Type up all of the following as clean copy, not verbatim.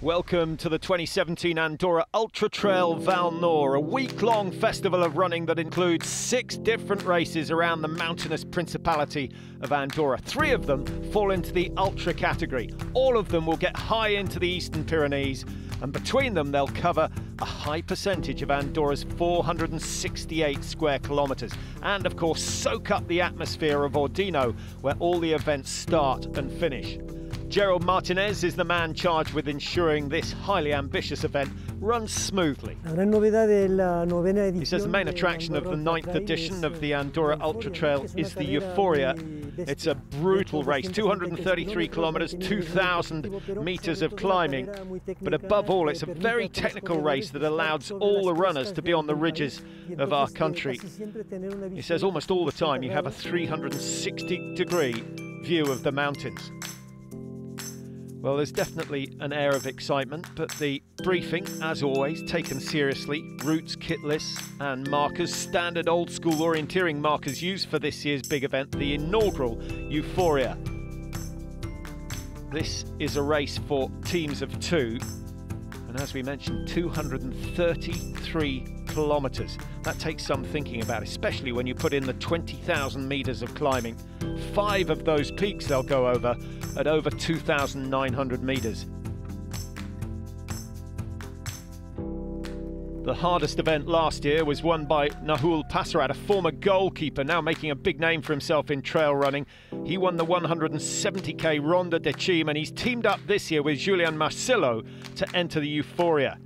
Welcome to the 2017 Andorra Ultra Trail Val Nor, a week-long festival of running that includes 6 different races around the mountainous principality of Andorra. 3 of them fall into the ultra category. All of them will get high into the Eastern Pyrenees, and between them they'll cover a high percentage of Andorra's 468 square kilometres, and of course soak up the atmosphere of Ordino, where all the events start and finish. Gerald Martinez is the man charged with ensuring this highly ambitious event runs smoothly. He says the main attraction of the 9th edition of the Andorra Ultra Trail is the Euphoria. It's a brutal race, 233 kilometres, 2,000 metres of climbing. But above all, it's a very technical race that allows all the runners to be on the ridges of our country. He says almost all the time you have a 360-degree view of the mountains. Well, there's definitely an air of excitement, but the briefing, as always, taken seriously. Routes, kit lists and markers, standard old school orienteering markers used for this year's big event, the inaugural Euphoria. This is a race for teams of 2, and as we mentioned, 233 kilometres. That takes some thinking about, especially when you put in the 20,000 metres of climbing. 5 of those peaks they'll go over at over 2,900 metres. The hardest event last year was won by Nahul Passarat, a former goalkeeper, now making a big name for himself in trail running. He won the 170k Ronda de Chim, and he's teamed up this year with Julian Marcillo to enter the Euphoria.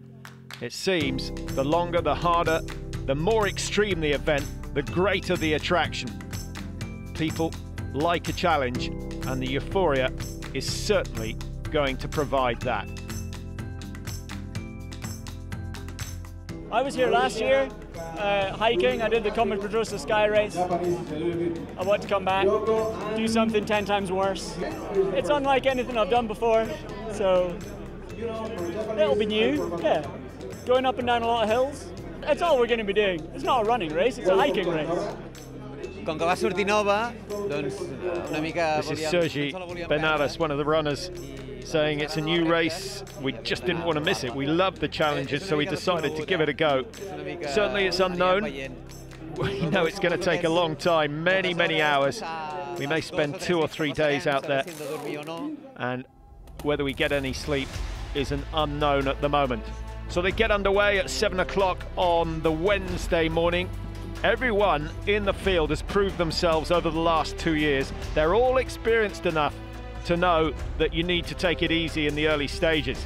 It seems the longer, the harder, the more extreme the event, the greater the attraction. People like a challenge, and the Euphoria is certainly going to provide that. I was here last year, hiking. I did the Comet Pedrosa Sky Race. I want to come back, do something 10 times worse. It's unlike anything I've done before, so it'll be new, yeah. Going up and down a lot of hills. That's all we're going to be doing. It's not a running race, it's a hiking race. This is Sergi Benares, one of the runners, saying it's a new race. We just didn't want to miss it. We love the challenges, so we decided to give it a go. Certainly it's unknown. We know it's going to take a long time, many hours. We may spend 2 or 3 days out there, and whether we get any sleep is an unknown at the moment. So they get underway at 7 o'clock on the Wednesday morning. Everyone in the field has proved themselves over the last 2 years. They're all experienced enough to know that you need to take it easy in the early stages.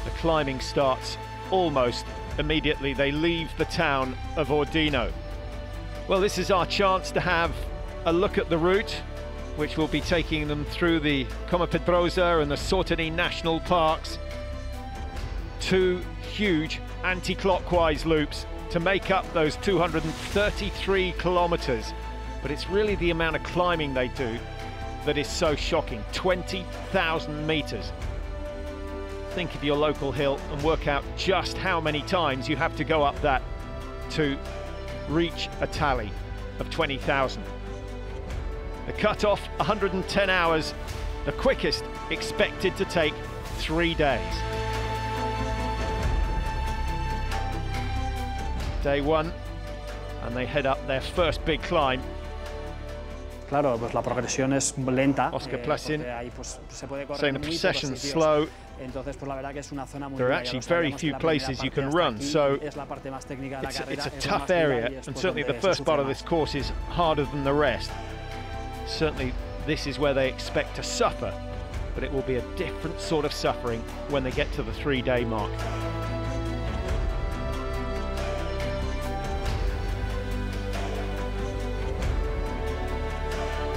The climbing starts almost immediately. They leave the town of Ordino. Well, this is our chance to have a look at the route, which will be taking them through the Comet Pedrosa and the Sorteny National Parks. 2 huge anti-clockwise loops to make up those 233 kilometres. But it's really the amount of climbing they do that is so shocking. 20,000 metres. Think of your local hill and work out just how many times you have to go up that to reach a tally of 20,000. The cut-off, 110 hours, the quickest expected to take 3 days. Day 1, and they head up their first big climb. Claro, pues la progresión es lenta. Oscar Plesin saying the procession's slow. There are actually very few places you can run, so it's a tough area, and certainly the first part of this course is harder than the rest. Certainly this is where they expect to suffer, but it will be a different sort of suffering when they get to the 3-day mark.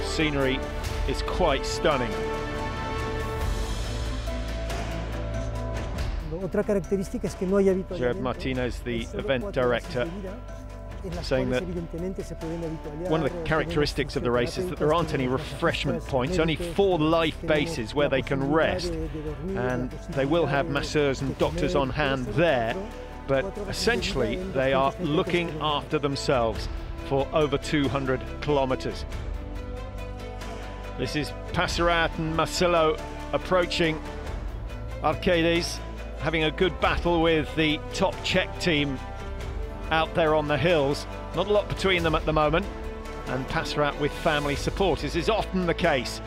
Scenery is quite stunning. Gerard Martinez, the event director, saying that one of the characteristics of the race is that there aren't any refreshment points, only 4 life bases where they can rest, and they will have masseurs and doctors on hand there, but essentially they are looking after themselves for over 200 kilometres. This is Passerat and Marcelo approaching Arcades, having a good battle with the top Czech team out there on the hills. Not a lot between them at the moment, and Passerat with family support, as is often the case.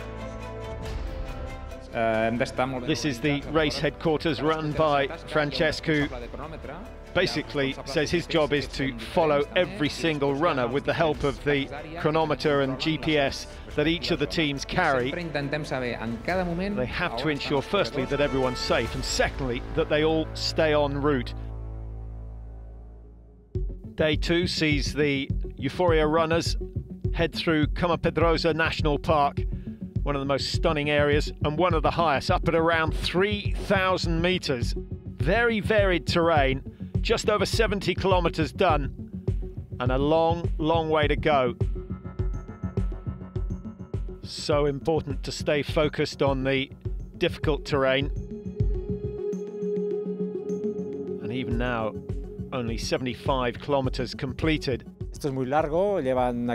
This is the race headquarters run by Francescu. Basically says his job is to follow every single runner with the help of the chronometer and GPS that each of the teams carry. They have to ensure firstly that everyone's safe, and secondly that they all stay en route. Day 2 sees the Euphoria runners head through Coma Pedrosa National Park, one of the most stunning areas and one of the highest, up at around 3,000 meters. Very varied terrain, just over 70 kilometers done, and a long, long way to go. So important to stay focused on the difficult terrain. And even now, only 75 kilometers completed. Ivan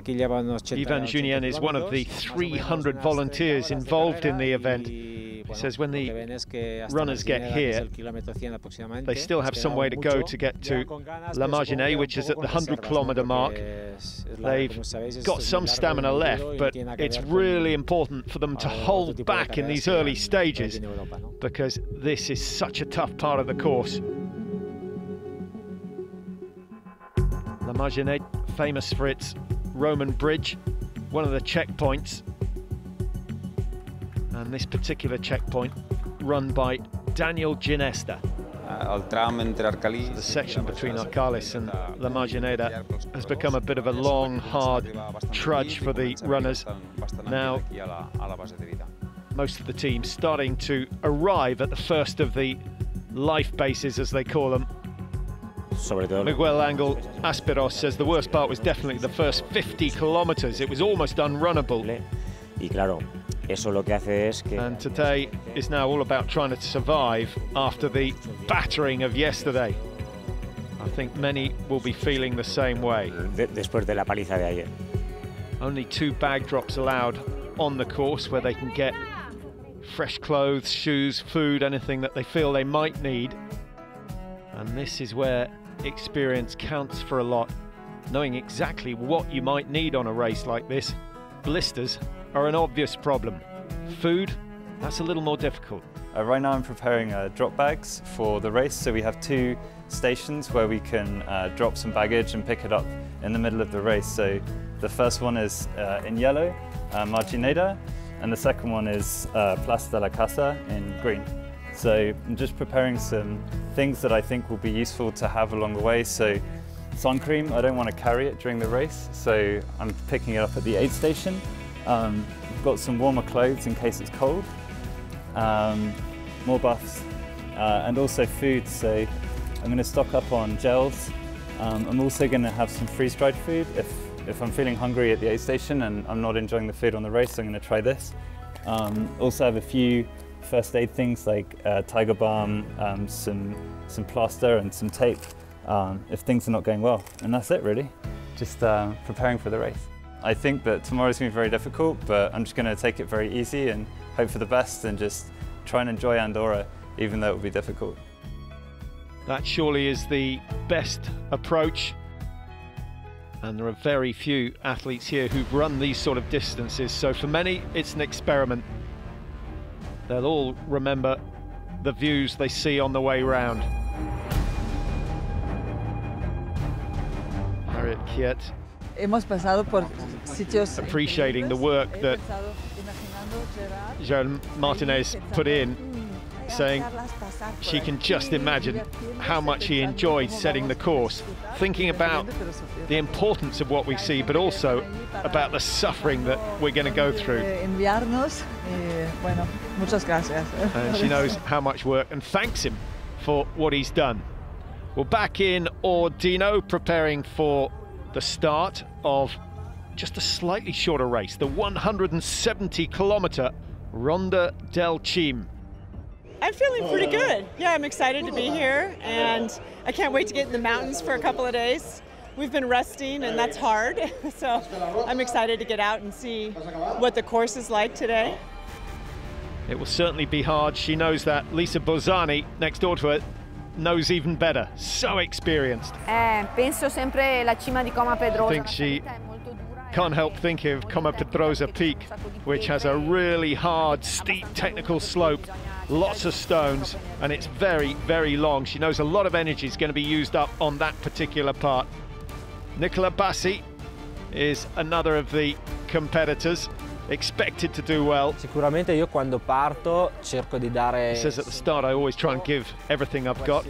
Junien is one of the 300 volunteers involved in the event. He says when the runners get here, they still have some way to go to get to La Marginée, which is at the 100-kilometer mark. They've got some stamina left, but it's really important for them to hold back in these early stages, because this is such a tough part of the course. La Marginée, famous for its Roman bridge, one of the checkpoints. And this particular checkpoint run by Daniel Ginesta. The section between Arcales and La Marginée has become a bit of a long, hard trudge for the runners. Now, most of the teams starting to arrive at the first of the life bases, as they call them. Miguel Angel Asperos says the worst part was definitely the first 50 kilometers. It was almost unrunnable. And today is now all about trying to survive after the battering of yesterday. I think many will be feeling the same way. Only 2 bag drops allowed on the course, where they can get fresh clothes, shoes, food, anything that they feel they might need. And this is where experience counts for a lot, knowing exactly what you might need on a race like this. Blisters are an obvious problem. Food, that's a little more difficult. Right now I'm preparing drop bags for the race, so we have 2 stations where we can drop some baggage and pick it up in the middle of the race. So the first one is in yellow, Margineda, and the second one is Plaza de la Casa in green. So I'm just preparing some things that I think will be useful to have along the way. So sun cream, I don't want to carry it during the race, so I'm picking it up at the aid station. I've got some warmer clothes in case it's cold, more buffs, and also food. So I'm going to stock up on gels. I'm also going to have some freeze-dried food if I'm feeling hungry at the aid station and I'm not enjoying the food on the race. I'm going to try this. Also have a few first aid things like tiger balm, some plaster and some tape if things are not going well. And that's it really, just preparing for the race. I think that tomorrow's going to be very difficult, but I'm just going to take it very easy and hope for the best and just try and enjoy Andorra, even though it will be difficult. That surely is the best approach. And there are very few athletes here who've run these sort of distances, so for many it's an experiment. They'll all remember the views they see on the way round. Harriet Kiet appreciating the work that Joan Martinez put in, saying she can just imagine how much he enjoyed setting the course, thinking about the importance of what we see, but also about the suffering that we're going to go through. And she knows how much work, and thanks him for what he's done. We're back in Ordino, preparing for the start of just a slightly shorter race, the 170-kilometer Ronda del Cim. I'm feeling pretty good. Yeah, I'm excited to be here, and I can't wait to get in the mountains for a couple of days. we've been resting, and that's hard. So I'm excited to get out and see what the course is like today. It will certainly be hard. She knows that. Lisa Bozzani, next door to her, knows even better. So experienced. Penso sempre la cima di Coma Pedrosa. I think she can't help thinking of Coma Pedrosa Peak, which has a really hard, steep technical slope, lots of stones, and it's very, very long. She knows a lot of energy is going to be used up on that particular part. Nicola Bassi is another of the competitors, expected to do well. Sicuramente io quando parto cerco di dare. He says at the start, I always try and give everything I've got.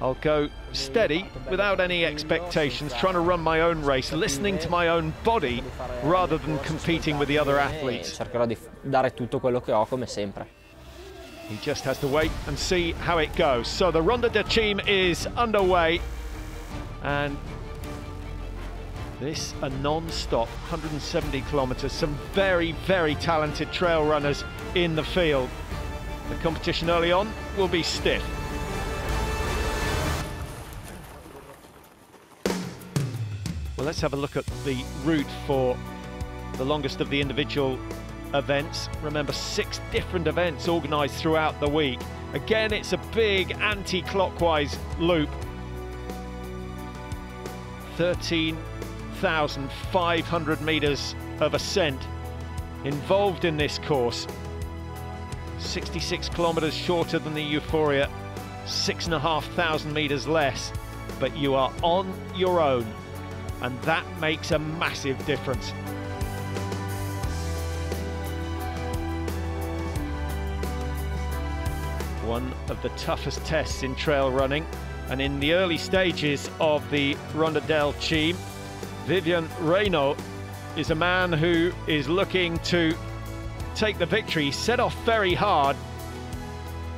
I'll go steady without any expectations, trying to run my own race, listening to my own body rather than competing with the other athletes. Cercherò di dare tutto quello che ho come sempre. He just has to wait and see how it goes. So the Ronda del Cime is underway, and this a non-stop 170 kilometers. Some very, very talented trail runners in the field. The competition early on will be stiff. Well, let's have a look at the route for the longest of the individual events. Remember, 6 different events organised throughout the week. Again, it's a big anti-clockwise loop. 13,500 metres of ascent involved in this course. 66 kilometres shorter than the Euphoria, 6,500 metres less, but you are on your own, and that makes a massive difference. One of the toughest tests in trail running, and in the early stages of the Ronda del Cime, Vivian Reynaud is a man who is looking to take the victory. He set off very hard.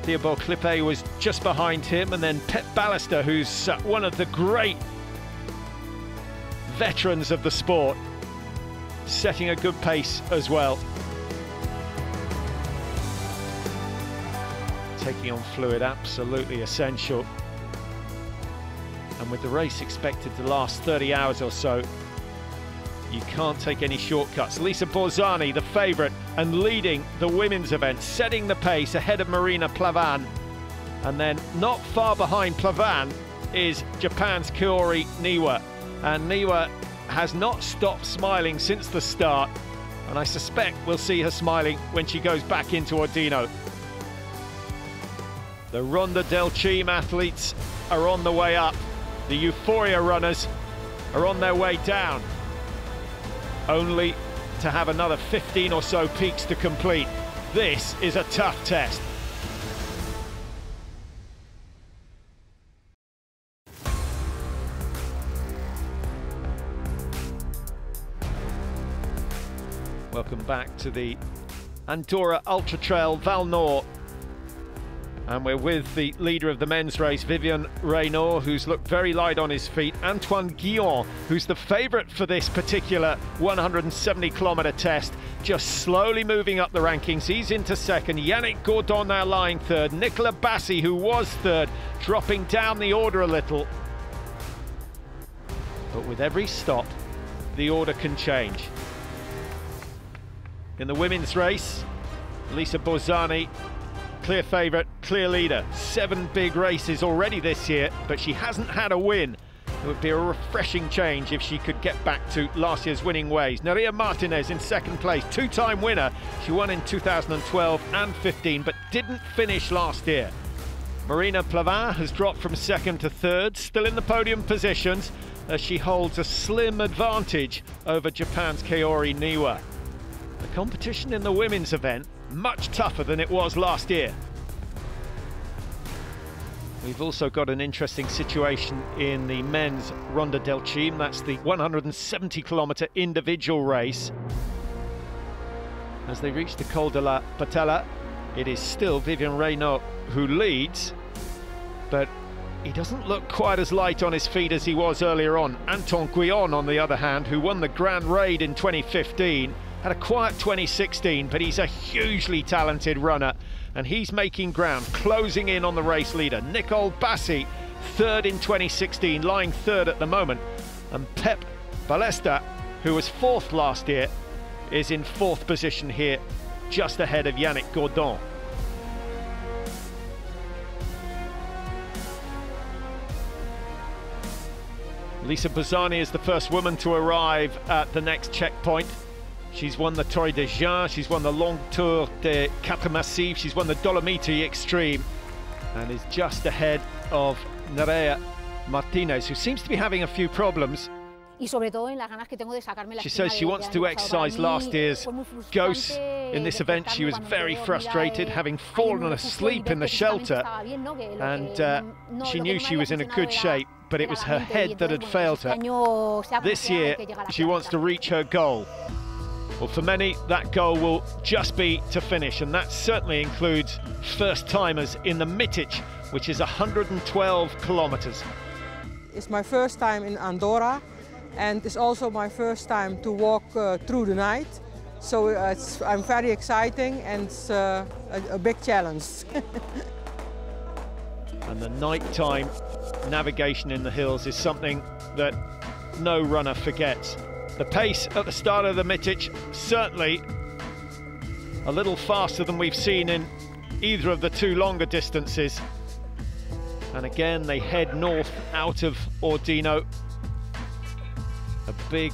Theobald Clippé was just behind him, and then Pep Ballister, who's one of the great veterans of the sport, setting a good pace as well. Taking on fluid, absolutely essential. And with the race expected to last 30 hours or so, you can't take any shortcuts. Lisa Bozzani, the favourite, and leading the women's event, setting the pace ahead of Marina Plavan. And then not far behind Plavan is Japan's Kaori Niwa. And Niwa has not stopped smiling since the start, and I suspect we'll see her smiling when she goes back into Ordino. The Ronda del Cime athletes are on the way up. The Euphoria runners are on their way down, only to have another 15 or so peaks to complete. This is a tough test. Welcome back to the Andorra Ultra Trail Val Nord. And we're with the leader of the men's race, Vivian Reynaud, who's looked very light on his feet. Antoine Guillon, who's the favourite for this particular 170-kilometre test, just slowly moving up the rankings. He's into second. Yannick Gordon now lying third. Nicola Bassi, who was third, dropping down the order a little. But with every stop, the order can change. In the women's race, Lisa Bozzani, clear favourite, clear leader. 7 big races already this year, but she hasn't had a win. It would be a refreshing change if she could get back to last year's winning ways. Nerea Martinez in second place, 2-time winner. She won in 2012 and 15, but didn't finish last year. Marina Plavan has dropped from second to third, still in the podium positions, as she holds a slim advantage over Japan's Kaori Niwa. The competition in the women's event much tougher than it was last year. We've also got an interesting situation in the men's Ronda del Cime. That's the 170-kilometre individual race. As they reach the Col de la Patella, it is still Vivian Reynaud who leads, but he doesn't look quite as light on his feet as he was earlier on. Anton Guillon, on the other hand, who won the Grand Raid in 2015, had a quiet 2016, but he's a hugely talented runner, and he's making ground, closing in on the race leader. Nicole Bassi, third in 2016, lying third at the moment. And Pep Ballesta, who was 4th last year, is in 4th position here, just ahead of Yannick Gordon. Lisa Bazzani is the first woman to arrive at the next checkpoint. She's won the Torre de Jean, she's won the Long Tour de Quatre Massifs, she's won the Dolomiti Extreme, and is just ahead of Nerea Martinez, who seems to be having a few problems. She says she wants to exercise last year's ghosts. In this event, she was very frustrated, having fallen asleep in the shelter, and she knew she was in a good shape, but it was her head that had failed her. This year, she wants to reach her goal. Well, for many, that goal will just be to finish, and that certainly includes first-timers in the Mitic, which is 112 kilometers. It's my first time in Andorra, and it's also my first time to walk through the night. So I'm very exciting, and it's a big challenge. And the nighttime navigation in the hills is something that no runner forgets. The pace at the start of the Mitic, certainly a little faster than we've seen in either of the two longer distances. And again, they head north out of Ordino. A big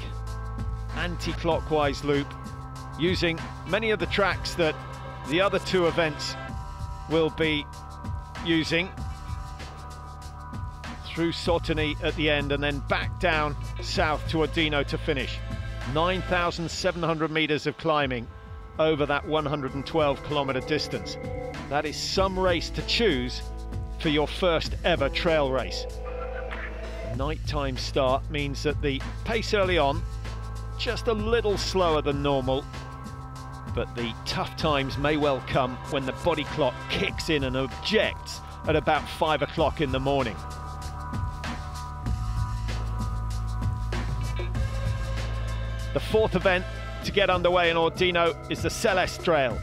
anti-clockwise loop, using many of the tracks that the other two events will be using, through Sotony at the end and then back down south to Ordino to finish. 9,700 meters of climbing over that 112 kilometer distance. That is some race to choose for your first ever trail race. The nighttime start means that the pace early on, just a little slower than normal, but the tough times may well come when the body clock kicks in and objects at about 5 o'clock in the morning. The 4th event to get underway in Ordino is the Celeste Trail.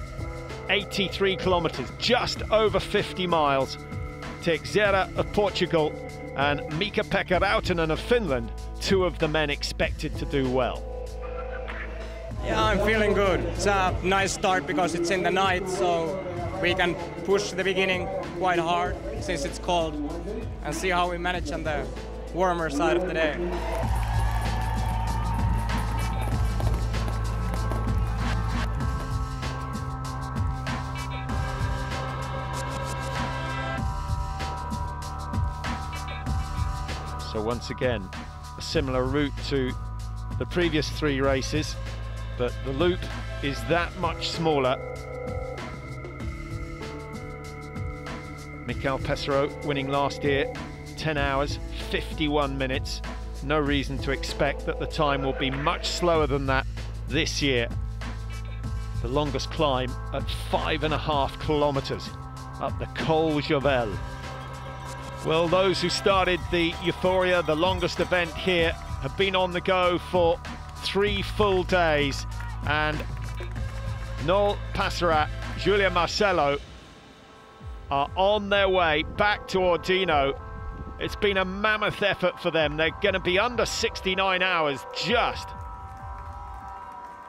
83 kilometers, just over 50 miles. Teixeira of Portugal and Mika-Pekka Rautanen of Finland, two of the men expected to do well. Yeah, I'm feeling good. It's a nice start because it's in the night, so we can push the beginning quite hard since it's cold and see how we manage on the warmer side of the day. So once again, a similar route to the previous 3 races, but the loop is that much smaller. Mikael Pesaro winning last year, 10 hours, 51 minutes. No reason to expect that the time will be much slower than that this year. The longest climb at 5.5 kilometers up the Col Jovel. Well, those who started the Euphoria, the longest event here, have been on the go for 3 full days, and Noel Passerat, Julia Marcello are on their way back to Ordino. It's been a mammoth effort for them. They're going to be under 69 hours, just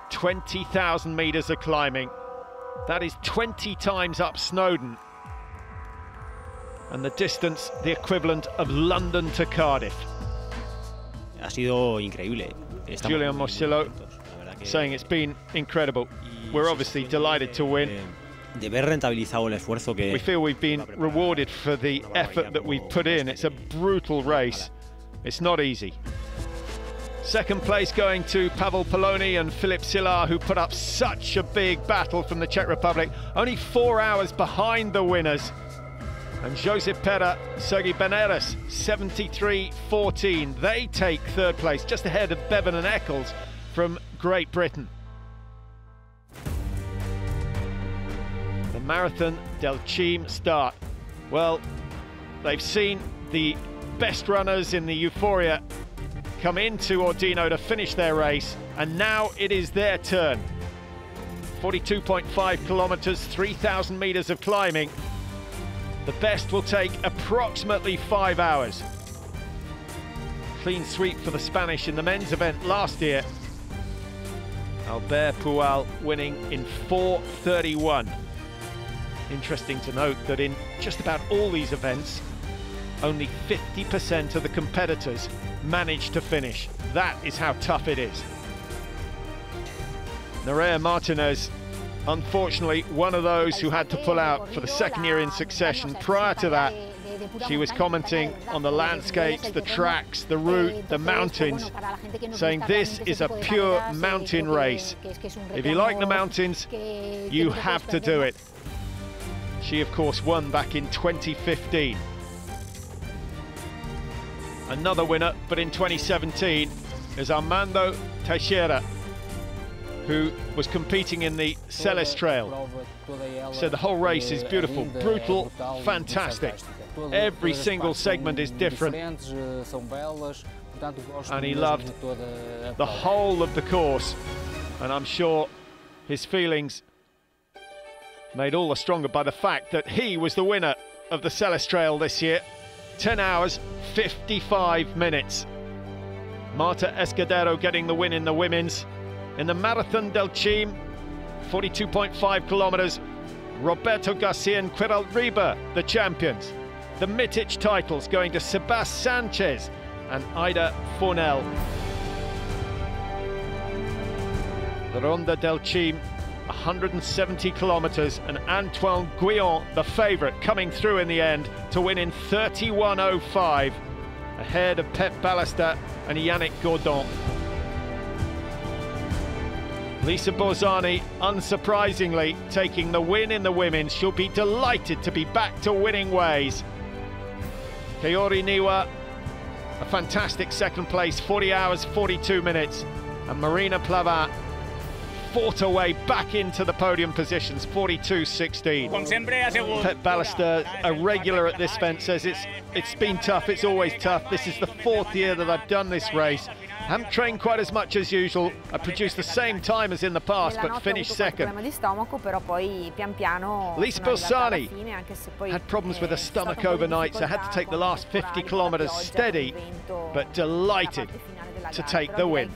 20,000 meters of climbing. That is 20 times up Snowdon, and the distance the equivalent of London to Cardiff. Ha sido increíble. Julian Marcello saying it's been incredible. We're obviously delighted to win. De ver rentabilizado el esfuerzo que... We feel we've been rewarded for the effort that we've put in. It's a brutal race. It's not easy. Second place going to Pavel Poloni and Filip Silar, who put up such a big battle from the Czech Republic. Only 4 hours behind the winners. And Josep Pera, Sergi Beneres, 73.14. They take third place, just ahead of Bevan and Eccles from Great Britain. The Marathon del Cim start. Well, they've seen the best runners in the Euphoria come into Ordino to finish their race, and now it is their turn. 42.5 kilometers, 3,000 meters of climbing. The best will take approximately 5 hours. Clean sweep for the Spanish in the men's event last year. Albert Pual winning in 4:31. Interesting to note that in just about all these events, only 50% of the competitors managed to finish. That is how tough it is. Nerea Martinez, unfortunately, one of those who had to pull out for the second year in succession. Prior to that, she was commenting on the landscapes, the tracks, the route, the mountains, saying this is a pure mountain race. If you like the mountains, you have to do it. She, of course, won back in 2015. Another winner, but in 2017, is Armando Teixeira, who was competing in the Celes Trail. So the whole race is beautiful, brutal, fantastic. Every single segment is different. And he loved the whole of the course. And I'm sure his feelings made all the stronger by the fact that he was the winner of the Celes Trail this year. 10 hours, 55 minutes. Marta Escudero getting the win in the women's. In the Marathon del Cim, 42.5 kilometers, Roberto Garcia and Quiralriba, the champions. The Mitic titles going to Sebas Sanchez and Ida Fornell. The Ronda del Cim, 170 kilometers, and Antoine Guillon, the favourite, coming through in the end to win in 31:05, ahead of Pep Ballester and Yannick Gordon. Lisa Borzani, unsurprisingly, taking the win in the women. She'll be delighted to be back to winning ways. Kaori Niwa, a fantastic second place, 40 hours, 42 minutes. And Marina Plavin fought her way back into the podium positions, 42:16. Pep Ballester, a regular at this event, says it's been tough, it's always tough. This is the 4th year that I've done this race. Haven't trained quite as much as usual. I produced the same time as in the past, but finished second. Lisa Borsani had problems with her stomach overnight, so had to take the last 50 kilometers steady, but delighted to take the win.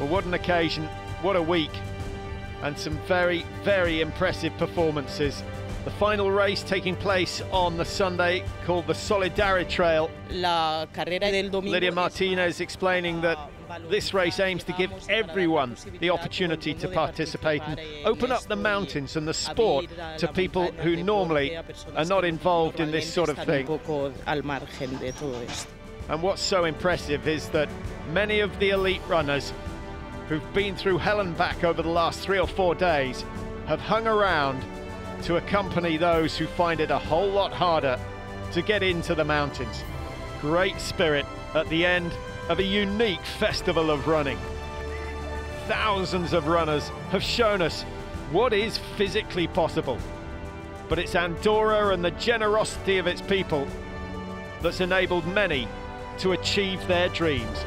Well, what an occasion, what a week, and some very, very impressive performances. The final race taking place on the Sunday, called the Solidarity Trail. Lydia Martinez explaining that this race aims to give everyone the opportunity to participate and open up the mountains and the sport to people who normally are not involved in this sort of thing. And what's so impressive is that many of the elite runners who've been through hell and back over the last 3 or 4 days have hung around to accompany those who find it a whole lot harder to get into the mountains. Great spirit at the end of a unique festival of running. Thousands of runners have shown us what is physically possible, but it's Andorra and the generosity of its people that's enabled many to achieve their dreams.